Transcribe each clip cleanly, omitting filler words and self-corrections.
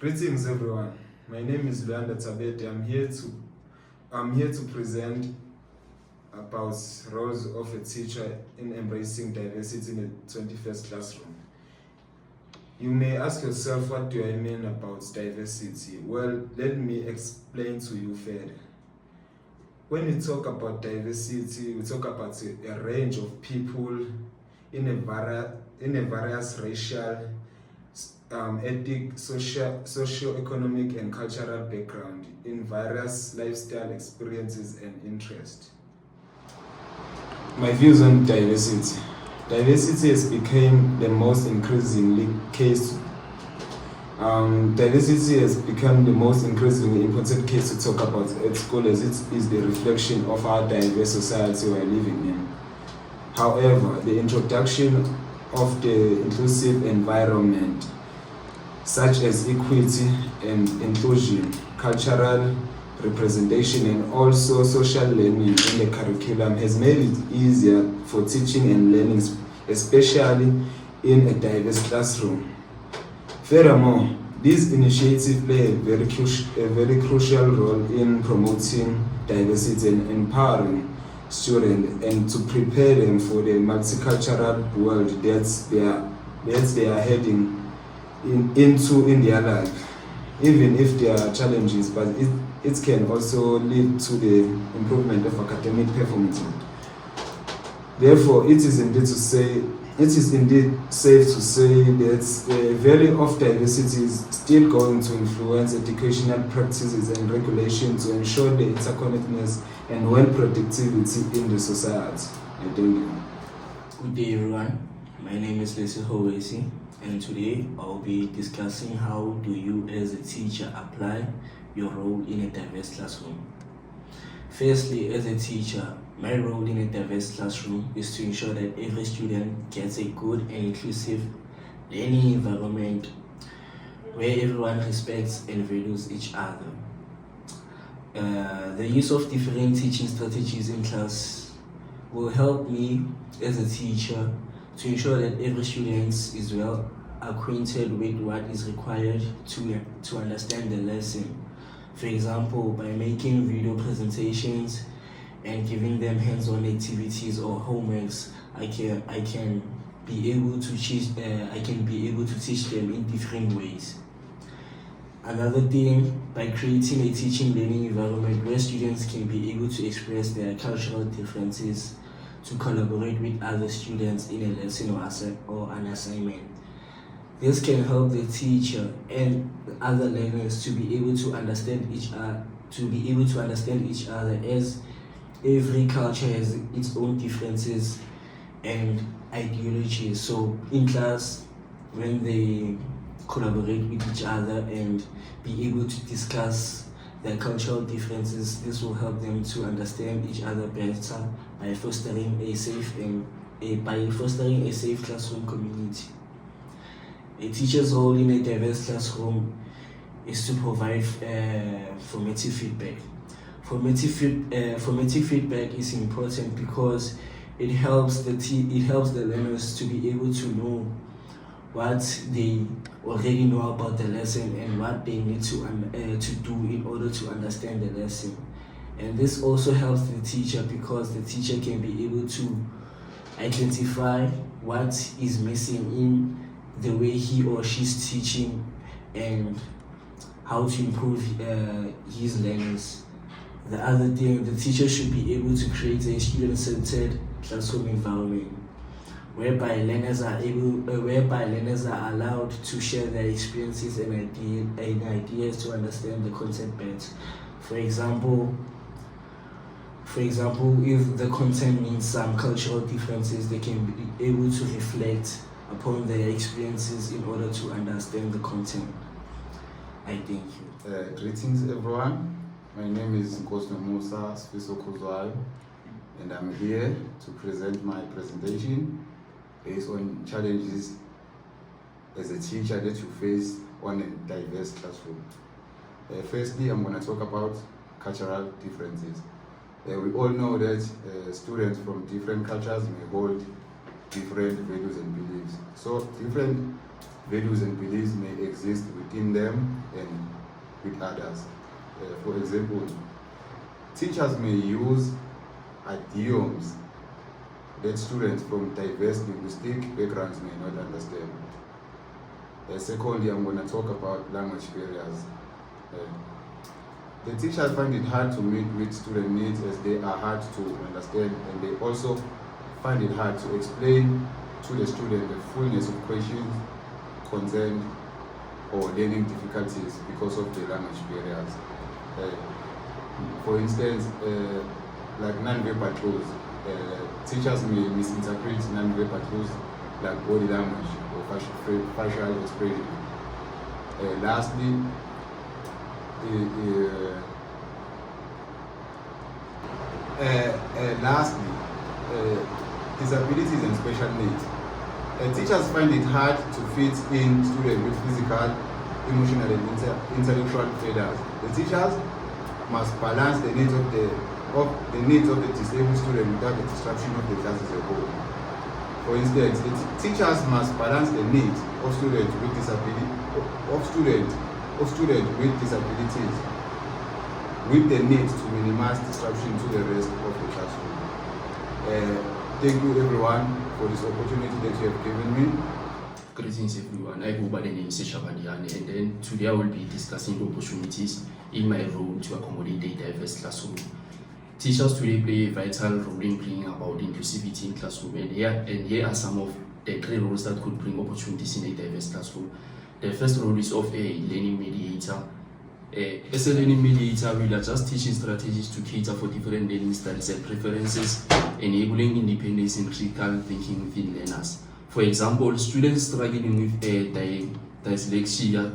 Greetings everyone. My name is Luanda Tabete. I'm here to present about roles of a teacher in embracing diversity in the 21st classroom. You may ask yourself, what do I mean about diversity? Well, let me explain to you further. When we talk about diversity, we talk about a range of people in a various racial, ethnic, socio-economic and cultural background, in various lifestyle experiences and interests. My views on diversity. Diversity has become the most increasingly case. Diversity has become the most increasingly important case to talk about at school, as it is the reflection of our diverse society we are living in. However, the introduction of the inclusive environment, such as equity and inclusion, cultural representation, and also social learning in the curriculum, has made it easier for teaching and learning, especially in a diverse classroom. Furthermore, these initiatives play a very crucial role in promoting diversity and empowering students, and to prepare them for the multicultural world that they are heading into in their life. Even if there are challenges, but it can also lead to the improvement of academic performance. Therefore, it is indeed safe to say that the value of diversity is still going to influence educational practices and regulations to ensure the interconnectedness and well-productivity in the society. I thank you. Good day everyone, my name is Lesi Howesi, and today I'll be discussing how do you as a teacher apply your role in a diverse classroom. Firstly, as a teacher, my role in a diverse classroom is to ensure that every student gets a good and inclusive learning environment where everyone respects and values each other. The use of different teaching strategies in class will help me as a teacher to ensure that every student is well acquainted with what is required to understand the lesson. For example, by making video presentations and giving them hands-on activities or homeworks, I can be able to teach them in different ways. Another thing, by creating a teaching learning environment where students can be able to express their cultural differences, to collaborate with other students in a lesson or an assignment. This can help the teacher and the other learners to be able to understand each other, as every culture has its own differences and ideologies. So in class, when they collaborate with each other and be able to discuss their cultural differences, this will help them to understand each other better by fostering a safe classroom community. A teacher's role in a diverse classroom is to provide formative feedback. Formative feedback is important because it helps the learners to be able to know what they already know about the lesson and what they need to do in order to understand the lesson. And this also helps the teacher because the teacher can be able to identify what is missing in the way he or she's teaching and how to improve his learners. The other thing, the teacher should be able to create a student-centered classroom environment whereby learners are allowed to share their experiences and ideas to understand the content better. For example, if the content means some cultural differences, they can be able to reflect upon their experiences in order to understand the content. I thank you. Greetings everyone. My name is Nkosno Musa Sfiso Kuzwayo, and I'm here to present my presentation based on challenges as a teacher that you face on a diverse classroom. Firstly, I'm going to talk about cultural differences. We all know that students from different cultures may hold different values and beliefs. So different values and beliefs may exist within them, with others. For example, teachers may use idioms that students from diverse linguistic backgrounds may not understand. Secondly, I'm going to talk about language barriers. The teachers find it hard to meet with student needs as they are hard to understand, and they also find it hard to explain to the student the fullness of questions, concern, or learning difficulties because of the language barriers. For instance, like non-verbal clues, teachers may misinterpret non-verbal clues like body language or facial expression. Lastly, disabilities and special needs. Teachers find it hard to fit in students with physical, emotional, and intellectual failures. The teachers must balance the needs of the disabled student without the disruption of the class as a whole. For instance, the teachers must balance the needs of students with disabilities with the need to minimize disruption to the rest of the classroom. Thank you everyone for this opportunity that you have given me. Greetings everyone, I go by the name Seshabadiane, and then today I will be discussing the opportunities in my role to accommodate a diverse classroom. Teachers today play a vital role in bringing about inclusivity in classroom, and here are some of the three roles that could bring opportunities in a diverse classroom. The first role is of a learning mediator. As a learning mediator, we will adjust teaching strategies to cater for different learning styles and preferences, enabling independence and critical thinking within learners. For example, students struggling with dyslexia,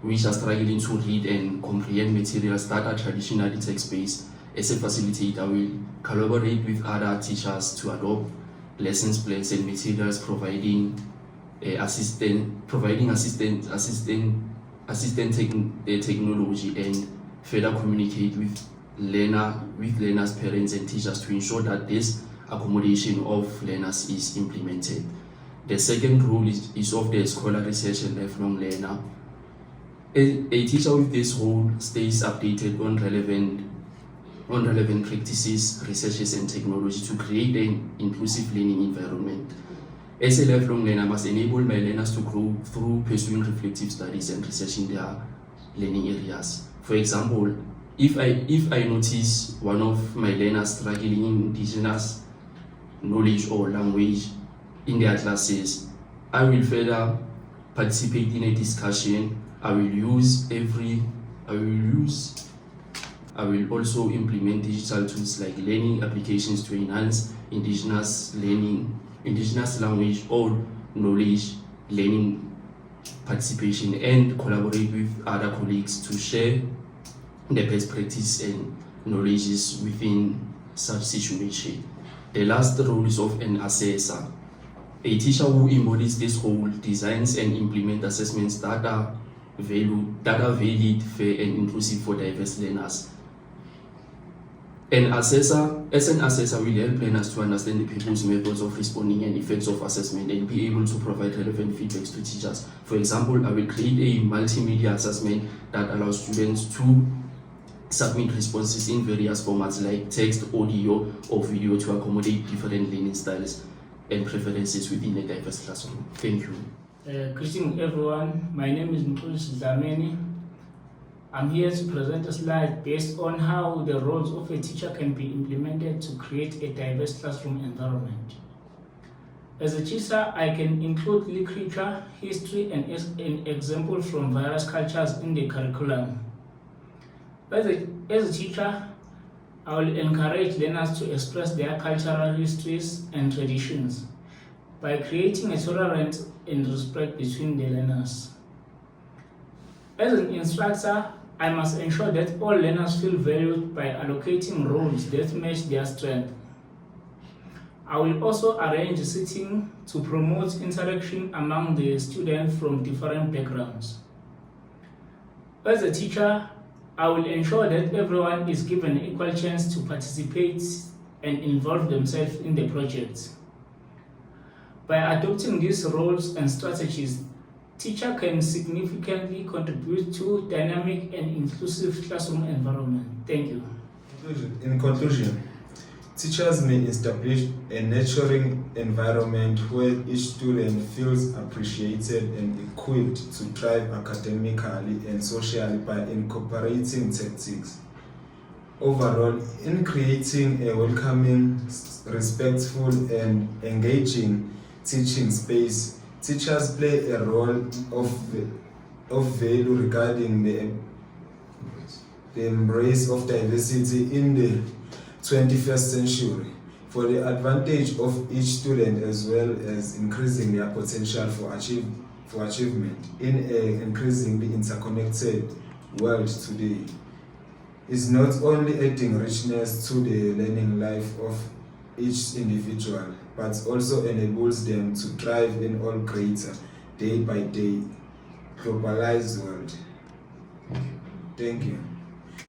which are struggling to read and comprehend materials that are traditionally text-based, as a facilitator, will collaborate with other teachers to adopt lessons plans and materials, providing technology, and further communicate with learners, parents, and teachers to ensure that this accommodation of learners is implemented. The second role is of the scholar, research, and lifelong learner. A teacher with this role stays updated on relevant practices, researches, and technology to create an inclusive learning environment. As a lifelong learner, must enable my learners to grow through pursuing reflective studies and researching their learning areas. For example, if I notice one of my learners struggling in indigenous knowledge or language in their classes, I will further participate in a discussion. I will also implement digital tools like learning applications to enhance indigenous language or knowledge learning participation, and collaborate with other colleagues to share the best practice and knowledges within such situation. The last role is of an assessor. A teacher who embodies this role designs and implements assessments that are valid, fair, and inclusive for diverse learners. As an assessor will help learners to understand the people's methods of responding and effects of assessment, and be able to provide relevant feedbacks to teachers. For example, I will create a multimedia assessment that allows students to submit responses in various formats like text, audio, or video to accommodate different learning styles and preferences within a diverse classroom. Thank you. Greetings everyone, my name is Mkulis Dlamini. I'm here to present a slide based on how the roles of a teacher can be implemented to create a diverse classroom environment. As a teacher, I can include literature, history, and examples from various cultures in the curriculum. As a teacher, I will encourage learners to express their cultural histories and traditions by creating a tolerance and respect between the learners. As an instructor, I must ensure that all learners feel valued by allocating roles that match their strength. I will also arrange a sitting to promote interaction among the students from different backgrounds. As a teacher, I will ensure that everyone is given an equal chance to participate and involve themselves in the project. By adopting these roles and strategies, teacher can significantly contribute to dynamic and inclusive classroom environment. Thank you. In conclusion, teachers may establish a nurturing environment where each student feels appreciated and equipped to thrive academically and socially by incorporating tactics. Overall, in creating a welcoming, respectful, and engaging teaching space, teachers play a role of value regarding the embrace of diversity in the 21st century for the advantage of each student as well as increasing their potential for achievement in an increasingly interconnected world today. Is not only adding richness to the learning life of each individual, but also enables them to thrive in all greater, day by day, globalized world. Thank you.